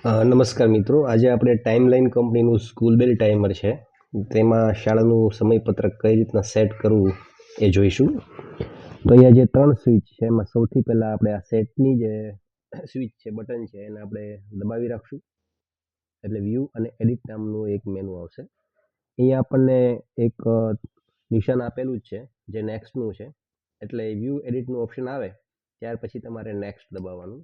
નમસ્કાર મિત્રો, આજે આપણે ટાઈમલાઈન કંપનીનું સ્કૂલ બેલ ટાઈમર છે. તેમાં શાળાનું સમયપત્રક કઈ રીતના સેટ કરવું એ જોઈશું. તો અહીંયા જે 3 સ્વિચ છે એમાં સૌથી પહેલાં આપણે આ સેટની જે સ્વિચ છે, બટન છે, એને આપણે દબાવી રાખશું. એટલે વ્યૂ અને એડિટ નામનું એક મેનુ આવશે. અહીંયા આપણને એક નિશાન આપેલું જ છે જે નેક્સ્ટનું છે. એટલે વ્યૂ એડિટનું ઓપ્શન આવે ત્યાર પછી તમારે નેક્સ્ટ દબાવવાનું.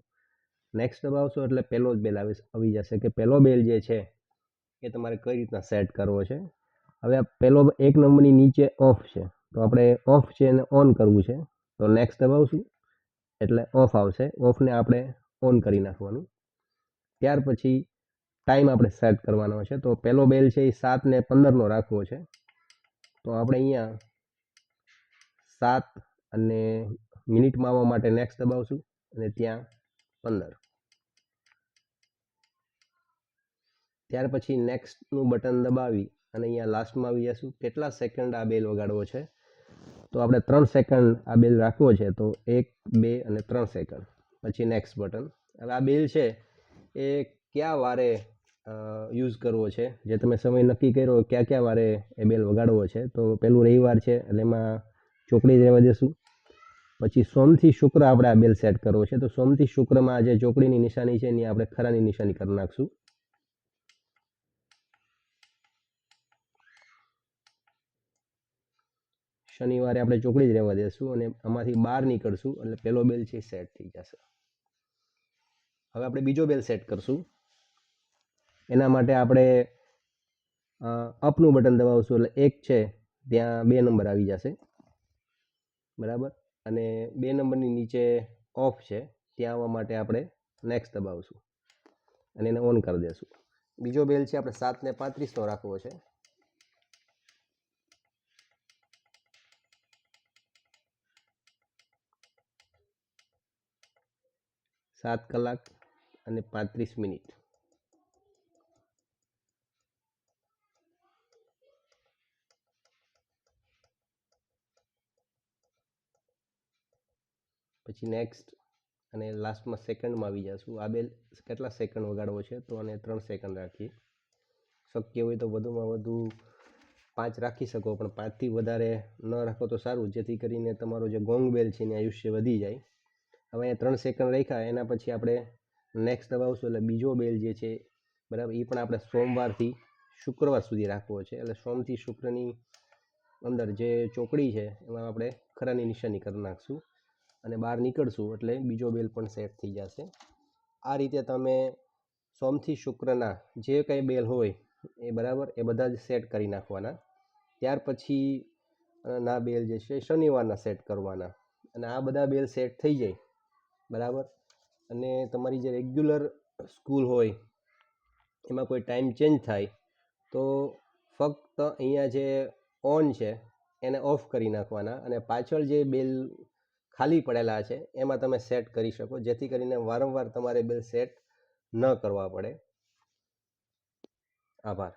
નેક્સ્ટ દબાવશો એટલે પહેલો જ બેલ આવી જશે કે પહેલો બેલ જે છે એ તમારે કઈ રીતના સેટ કરવો છે. હવે આ પહેલો 1 નંબરની નીચે ઓફ છે, તો આપણે ઓફ છે એને ઓન કરવું છે. તો નેક્સ્ટ દબાવશું એટલે ઓફ આવશે. ઓફને આપણે ઓન કરી નાખવાનું. ત્યાર પછી ટાઈમ આપણે સેટ કરવાનો છે. તો પહેલો બેલ છે એ 7:15નો રાખવો છે. તો આપણે અહીંયા 7 અને મિનિટમાં આવવા માટે નેક્સ્ટ દબાવશું અને ત્યાં 15. ત્યાર પછી નેક્સ્ટનું બટન દબાવી અને અહીંયા લાસ્ટમાં આવી જશું. કેટલા સેકન્ડ આ બેલ વગાડવો છે, તો આપણે 3 સેકન્ડ આ બેલ રાખવો છે. તો 1, 2 અને 3 સેકન્ડ પછી નેક્સ્ટ બટન. હવે આ બેલ છે એ કયા વારે યુઝ કરવો છે, જે તમે સમય નક્કી કર્યો કયા વારે એ બેલ વગાડવો છે. તો પહેલું રવિવાર છે એટલે એમાં ચોકડી રહેવા દેશું. પછી સોમથી શુક્ર આપણે આ બેલ સેટ કરવો છે. તો સોમથી શુક્રમાં જે ચોકડીની નિશાની છે એની આપણે ખરાની નિશાની કરી નાખશું. શનિવારે આપણે ચોકડી જ રહેવા દેશું અને આમાંથી બહાર નીકળશું એટલે પહેલો બેલ છે સેટ થઈ જશે. હવે આપણે બીજો બેલ સેટ કરશું. એના માટે આપણે અપનું બટન દબાવશું એટલે 1 છે ત્યાં 2 નંબર આવી જશે, બરાબર. અને 2 નંબરની નીચે ઓફ છે ત્યાં આવવા માટે આપણે નેક્સ્ટ દબાવશું અને એને ઓન કરી દેશું. બીજો બેલ છે આપણે 7:35નો રાખવો છે. 7 કલાક અને 35 મિનિટ. પછી નેક્સ્ટ અને લાસ્ટમાં સેકન્ડમાં આવી જશું. આ બેલ કેટલા સેકન્ડ વગાડવો છે, તો આને 3 સેકન્ડ રાખીએ. શક્ય હોય તો વધુમાં વધુ 5 રાખી શકો, પણ 5થી વધારે ન રાખો તો સારું, જેથી કરીને તમારો જે ગોંગ બેલ છે એની આયુષ્ય વધી જાય. હવે અહીંયા 3 સેકન્ડ રાખ્યા, એના પછી આપણે નેક્સ્ટ દબાવશું એટલે બીજો બેલ જે છે, બરાબર, એ પણ આપણે સોમવારથી શુક્રવાર સુધી રાખવો છે. એટલે સોમથી શુક્રની અંદર જે ચોકડી છે એમાં આપણે ખરાની નિશાની કરી નાખશું અને બહાર નીકળશું એટલે બીજો બેલ પણ સેટ થઈ જશે. આ રીતે તમે સોમથી શુક્રના જે કંઈ બેલ હોય એ, બરાબર, એ બધા જ સેટ કરી નાખવાના. ત્યાર પછી ના બેલ જે છે શનિવારના સેટ કરવાના. અને આ બધા બેલ સેટ થઈ જાય, બરાબર, અને તમારી જે રેગ્યુલર સ્કૂલ હોય એમાં કોઈ ટાઈમ ચેન્જ થાય તો ફક્ત અહીંયા જે ઓન છે એને ઓફ કરી નાખવાના અને પાછળ જે બેલ ખાલી પડેલા છે એમાં તમે સેટ કરી શકો, જેથી કરીને વારંવાર તમારે બેલ સેટ ન કરવા પડે. આભાર.